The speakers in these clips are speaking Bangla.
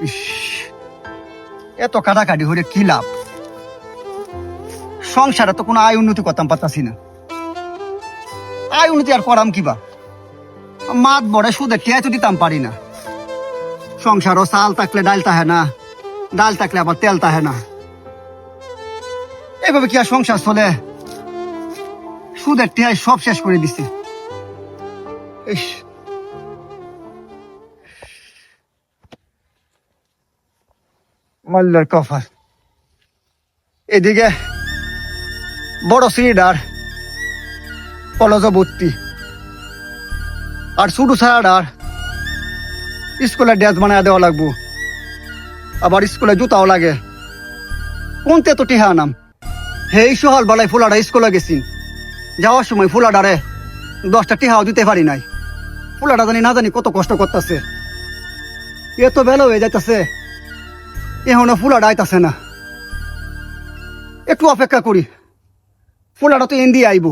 ইস, এত কাটাকাটি হলে কি লাভ? সংসারে তো কোনো আয় উন্নতি করতাম পারতাছি না। আয় উন্নতি আর করাম কিবা? মাত বড়ে সুদে টিয়া তো দিতাম পারি না। সংসারও চাল থাকলে ডাল তাহে না, ডাল থাকলে আবার তেল তাহে না। এইভাবে কি আর সংসার চলে? সুদের টিয়ায় সব শেষ করে দিছে। ইস, মাল্লার কফার। এদিকে বড় সিঁড়িটার কলেজ ভর্তি, আর ছোট ছাড়াটার স্কুলে ড্রেস বানায় দেওয়া লাগবো, আবার স্কুলে জুতাও লাগে। কোনতে তো টিহা নাম? হেই সহল বেলায় ফুলাডা স্কুলে গেছি, যাওয়ার সময় ফুলাডারে 10টা টিহাও দিতে পারি নাই। ফুলাডা জানি না জানি কত কষ্ট করতেছে। এত বেলা হয়ে যাইতেছে, এখনো ফুলাডা আইতাছে না। একটু অপেক্ষা করি, ফুলাডা তো এন্দি আইব।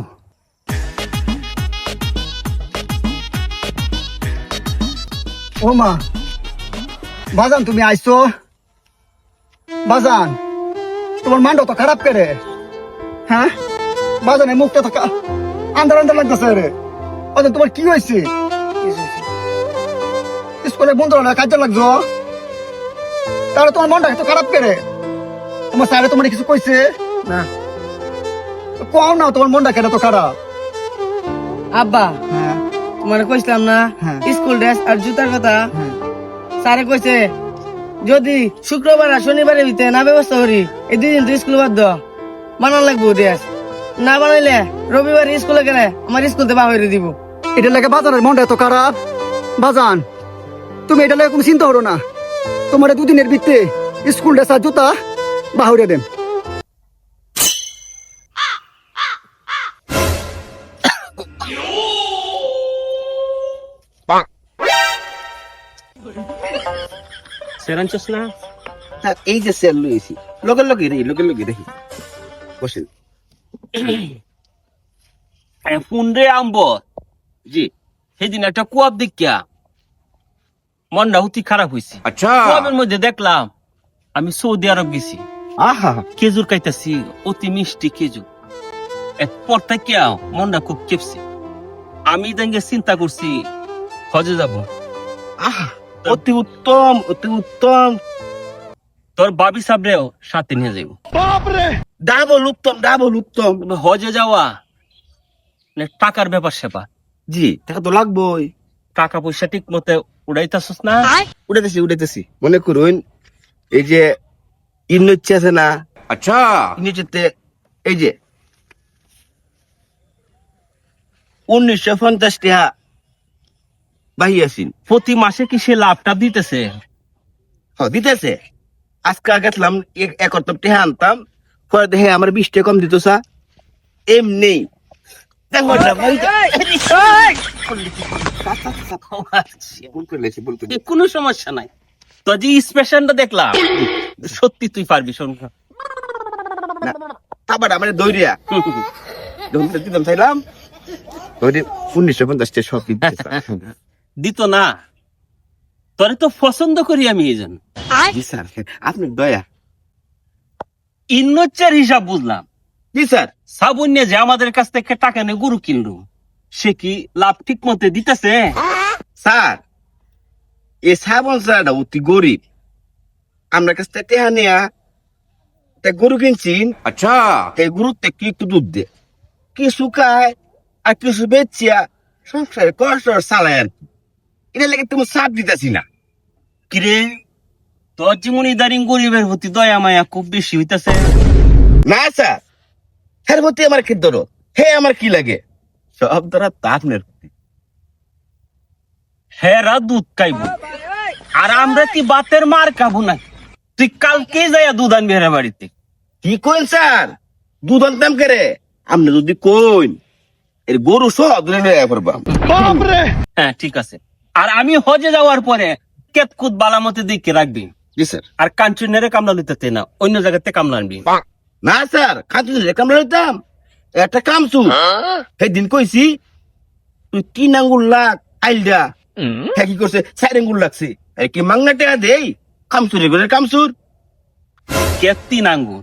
ও মা, বাজান তুমি আইছো? বাজান, তোমার মান্ড তো খারাপ করে। হ্যাঁ বাজানের মুখটা তো আন্ধার আন্ধার লাগতেছে রে। বাজান তোমার কি হয়েছে? স্কুলে বন্ধুরা কাজে লাগছো, তাহলে তোমার মনটা এত খারাপ করে? তোমার স্যারে তোমার কিছু কইছে না? কও না, তোমার মনটা কেন তো খারাপ? আব্বা, হ্যাঁ তোমার কইছিলাম না হ্যাঁ। স্কুল ড্রেস আর জুতার কথা? হ্যাঁ। স্যারে কইছে যদি শুক্রবার আর শনিবারের ভিতরে না ব্যবস্থা করি, এই 2 দিন তো স্কুল বাদ বানান লাগবো ড্রেস। না বানাইলে রবিবার স্কুলে গেলে আমার স্কুল থেকে বাহিরে দিব। এটা লাগে বাজারের মনটা এত খারাপ? বাজান তুমি এটা লাগে কোনো চিন্তা করো না, তোমার 2 দিনের ভিতরে স্কুল ড্রেস আর জুতা বাহুরে দেন। সেরানছস না? হ্যাঁ, এই যে সেল লইছি, লোকের লোকে দেখি বসেন। ফোন রে আম্ব জি। সেদিন একটা কুয়াব দেখিয়া মনটা অতি খারাপ হয়েছে। আচ্ছা। কুয়াবের মধ্যে দেখলাম আমি সৌদি আরব গেছি, আহা, খেজুর খাইতেছি, অতি মিষ্টি খেজুর। এরপর থেকে মনটা খুব কেঁপছে। আমি দেখে চিন্তা করছি হজে যাব। আহা, অতি উত্তম, অতি উত্তম। তোর বাবি সাবরেও সাথে নিয়ে যাইব। ডাবল উত্তম, ডাবল উত্তম। তবে হজে যাওয়া মানে টাকার ব্যাপার সেপার। জি, টাকা তো লাগবেই। টাকা পয়সা ঠিক মতো উড়াইতেছস না? উড়াইতেছি। মনে করুন এই যে ইন্নচ্ছি আছে না? আচ্ছা। ইন্নচ্ছিতে এই যে 1950 টাকা বাহি আছেন। প্রতি মাসে কি সে লাভটা দিতেছে? দিতেছে। আজকে গেছিলাম 71 টাকা আনতাম, পরে দেখে আমার 20 টাকা কম দিত সা। এমনি দেখো না ভাই, ভুল করে লেছি। কোনো সমস্যা নাই। তো যে স্পেশালটা দেখলাম, সত্যি তুই পারবি। শোন, আবার আমার দৌড়িয়া দিতাম চাইলাম, 1950 টাকা সব দিতেছে। দিত না? তোরে তো পছন্দ করি আমি এই জন্য। জি স্যার, আপনার দয়া। ইন্নচ্চার হিসাব বুঝলাম। জি স্যার। সাবুন নিয়ে যে আমাদের কাছ থেকে টাকা নিয়ে গরু কিনলো, সে কি লাভ ঠিক মতো দিতেছে? স্যার, এই সাবন স্যারটা অতি গরিব। আমরা কাছ থেকে টেহা নেয়া গরু কিনছিন। আচ্ছা। এই গরুতে কি একটু দুধ দে, কিছু খায় আর কিছু বেচিয়া সংসারে কষ্ট চালায় আর কি। এটা লেগে তুমি সাপ দিতেছি না। কিরে, তোর যেমন ইদারিং গরিবের প্রতি দয়া মায়া খুব বেশি হইতাছে। না স্যার, হের প্রতি আমার কি দরদ, হে আমার কি লাগে? সব দরদ তা আপনার প্রতি। হেরা দুধ খাইব আর আমরা কি বাতের মার খাবো না? তুই কালকে যাইয়া দুধ আনবি হেরা বাড়িতে। কি কইন স্যার? দুধ আনতাম করে? আপনি যদি কইন এর গরু সহ দূরে নিয়ে পড়বাম। হ্যাঁ ঠিক আছে। আর আমি হজে যাওয়ার পরে কেতকুত বালামতে দিকে রাখবি। জি স্যার। আর কাঞ্চনের কামলা নিতে না, অন্য জায়গাতে কামলা আনবি। না স্যার, খাতুন কামড়া লইতাম একটা কামছু। সেদিন কইছি তুই 3 আঙ্গুল লাগ আইলডা, হ্যাঁ কি করছে 4 আঙ্গুল লাগছে। কি মাংনা টাকা দেই কামসুরে করে কামসুর কেপ 3 আঙ্গুর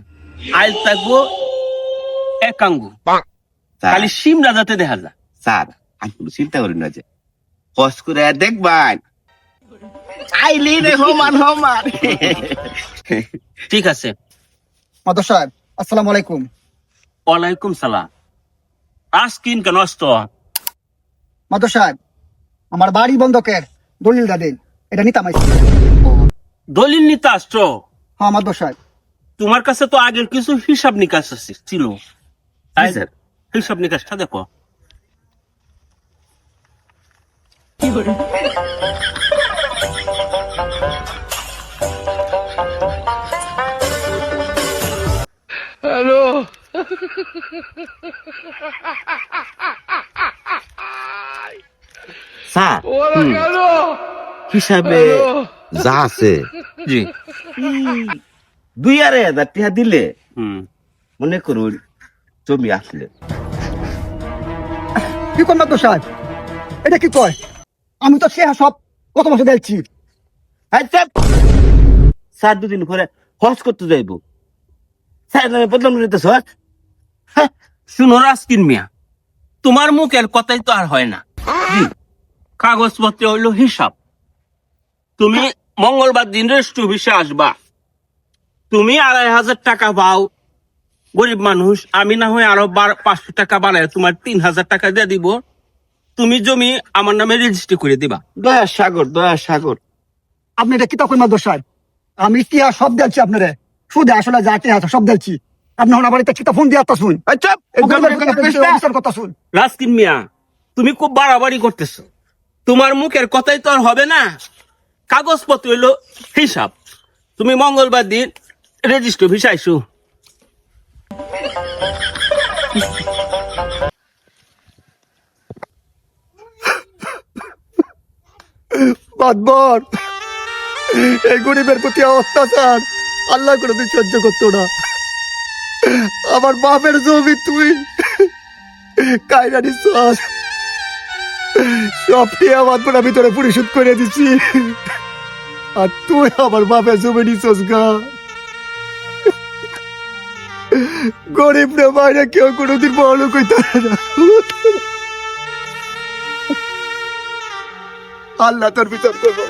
আইল থাকবো 1 আঙ্গুর স্যার, খালি সিম রাজাতে দেখা যায়। স্যার আমি কোনো চিন্তা করি না যে কষ্ট করে দেখবেন আইলি রে হমান হমান ঠিক আছে। মাদর সাহেব আসসালামু আলাইকুম। ওয়ালাইকুম সালাম। আজকিন কেন নষ্ট? মাদর সাহেব আমার বাড়ি বন্ধকের দলিলটা দেন, এটা নিতাম আইছি। দলিল নিতে আসছো? হ্যাঁ মাদর সাহেব। তোমার কাছে তো আগের কিছু হিসাব নিকাশ আছে ছিল, তাই স্যার। হিসাব নিকাশটা দেখো। স্যার হিসাবে যা আছে জি। 2,000 টাকা দিলে হুম। মনে করুন জমি আসলে। কি কর মাদর সাহেব, এটা কি কয়? আমি তো সে সব কত মাসে দেখছি। আচ্ছা স্যার 2 দিন পরে হজ করতে যাইব, স্যার নামে বদলাম নিতে স্যার। শুনো রাজকিন মিয়া, তোমার মুখের কথাই তো আর হয় না। জি, কাগজপত্রে হইলো হিসাব। তুমি মঙ্গলবার দিন রেস্ট অফিসে আসবা, তুমি 2,500 টাকা পাও, গরিব মানুষ, আমি না হয় আরো 500 টাকা বানায় তোমার 3,000 টাকা দিয়ে দিব, তুমি জমি আমার নামে রেজিস্ট্রি করে দিবা। দয়া সাগর, দয়া সাগর। আপনি এটা কি তখন মাদর সাহেব? আমি টিয়া সব দিচ্ছি আপনারে, সুদে আসলে যা টিয়া আছে সব দিচ্ছি। আপনি আমার বাড়িতে কিতা ফোন দিয়ে আসতা শুন, আচ্ছা এই গরিবের কথা শুন। রাজকিন মিয়া, তুমি খুব বাড়াবাড়ি করতেছো, তোমার মুখের কথাই তো আর হবে না। কাগজপত্র হইলো হিসাব, তুমি মঙ্গলবার দিন রেজিস্ট্রি অফিসে আইসো। বাদবর এই গরিবের প্রতি অত্যাচার আল্লাহ করে তুই সহ্য করতো না। আমার বাপের জমি তুই কায়রা নিশ্বাস সবটি আমার তোরা ভিতরে পরিশোধ করে দিছি, আর তুই আমার বাপের জমি নিচ্ছস গা। গরিব রে বাইরে কেউ কোনোদিন বড় কইতে না। আল্লাহ তোর বিচার করবো।